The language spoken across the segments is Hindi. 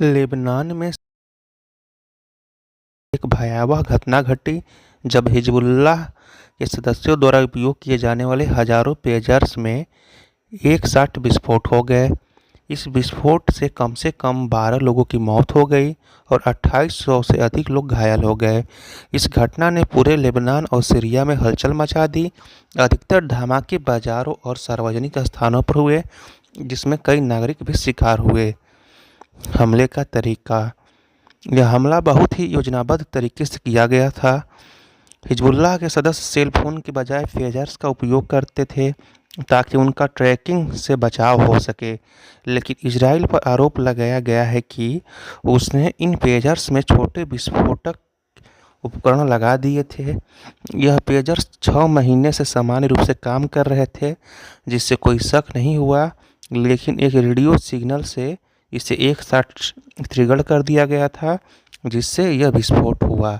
लेबनान में एक भयावह घटना घटी जब हिजबुल्लाह के सदस्यों द्वारा उपयोग किए जाने वाले हजारों पेजर्स में एक साथ विस्फोट हो गए। इस विस्फोट से कम 12 लोगों की मौत हो गई और 2800 से अधिक लोग घायल हो गए। इस घटना ने पूरे लेबनान और सीरिया में हलचल मचा दी। अधिकतर धमाके बाजारों और सार्वजनिक स्थानों पर हुए, जिसमें कई नागरिक भी शिकार हुए। हमले का तरीका: यह हमला बहुत ही योजनाबद्ध तरीके से किया गया था। हिजबुल्लाह के सदस्य सेल फोन के बजाय पेजर्स का उपयोग करते थे ताकि उनका ट्रैकिंग से बचाव हो सके, लेकिन इजराइल पर आरोप लगाया गया है कि उसने इन पेजर्स में छोटे विस्फोटक उपकरण लगा दिए थे। यह पेजर्स 6 महीने से सामान्य रूप से काम कर रहे थे, जिससे कोई शक नहीं हुआ, लेकिन एक रेडियो सिग्नल से इसे एक साथ ट्रिगर कर दिया गया था, जिससे यह विस्फोट हुआ।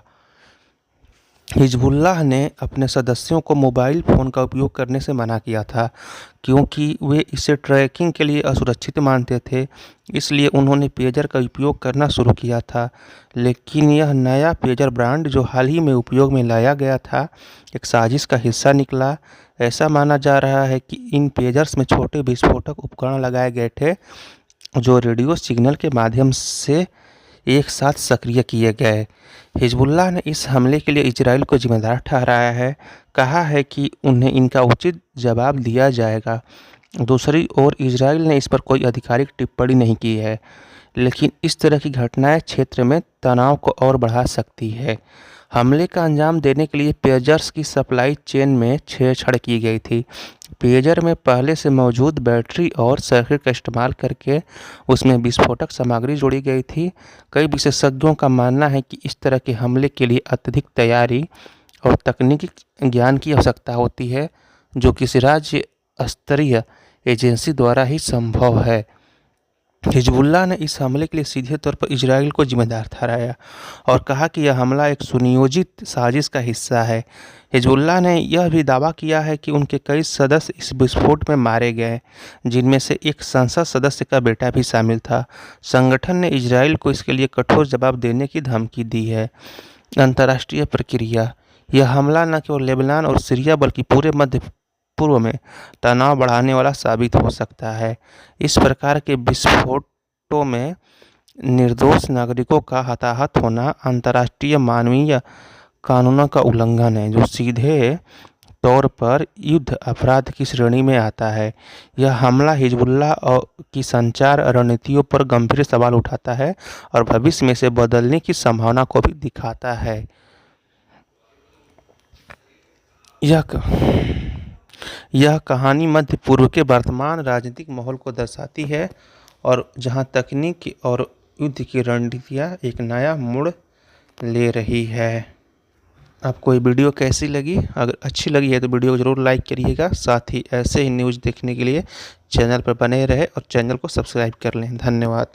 हिजबुल्लाह ने अपने सदस्यों को मोबाइल फ़ोन का उपयोग करने से मना किया था, क्योंकि वे इसे ट्रैकिंग के लिए असुरक्षित मानते थे। इसलिए उन्होंने पेजर का उपयोग करना शुरू किया था, लेकिन यह नया पेजर ब्रांड जो हाल ही में उपयोग में लाया गया था, एक साजिश का हिस्सा निकला। ऐसा माना जा रहा है कि इन पेजर्स में छोटे विस्फोटक उपकरण लगाए गए थे, जो रेडियो सिग्नल के माध्यम से एक साथ सक्रिय किए गए। हिजबुल्लाह ने इस हमले के लिए इजराइल को जिम्मेदार ठहराया है, कहा है कि उन्हें इनका उचित जवाब दिया जाएगा। दूसरी ओर इजराइल ने इस पर कोई आधिकारिक टिप्पणी नहीं की है, लेकिन इस तरह की घटनाएं क्षेत्र में तनाव को और बढ़ा सकती है। हमले का अंजाम देने के लिए पेजर्स की सप्लाई चेन में छेड़छाड़ की गई थी। पेजर में पहले से मौजूद बैटरी और सर्किट का इस्तेमाल करके उसमें विस्फोटक सामग्री जोड़ी गई थी। कई विशेषज्ञों का मानना है कि इस तरह के हमले के लिए अत्यधिक तैयारी और तकनीकी ज्ञान की आवश्यकता होती है, जो किसी राज्य स्तरीय एजेंसी द्वारा ही संभव है। हिजबुल्लाह ने इस हमले के लिए सीधे तौर पर इजराइल को जिम्मेदार ठहराया और कहा कि यह हमला एक सुनियोजित साजिश का हिस्सा है। हिजबुल्लाह ने यह भी दावा किया है कि उनके कई सदस्य इस विस्फोट में मारे गए, जिनमें से एक संसद सदस्य का बेटा भी शामिल था। संगठन ने इजराइल को इसके लिए कठोर जवाब देने की धमकी दी है। अंतर्राष्ट्रीय प्रक्रिया: यह हमला न केवल लेबनान और सीरिया बल्कि पूरे मध्य पूर्व में तनाव बढ़ाने वाला साबित हो सकता है। इस प्रकार के विस्फोटों में निर्दोष नागरिकों का हताहत होना अंतर्राष्ट्रीय मानवीय कानूनों का उल्लंघन है, जो सीधे तौर पर युद्ध अपराध की श्रेणी में आता है। यह हमला हिजबुल्लाह की संचार रणनीतियों पर गंभीर सवाल उठाता है और भविष्य में इसे बदलने की संभावना को भी दिखाता है। यह कहानी मध्य पूर्व के वर्तमान राजनीतिक माहौल को दर्शाती है, और जहां तकनीक और युद्ध की रणनीतियां एक नया मोड़ ले रही है। आपको ये वीडियो कैसी लगी? अगर अच्छी लगी है तो वीडियो को ज़रूर लाइक करिएगा। साथ ही ऐसे ही न्यूज़ देखने के लिए चैनल पर बने रहे और चैनल को सब्सक्राइब कर लें। धन्यवाद।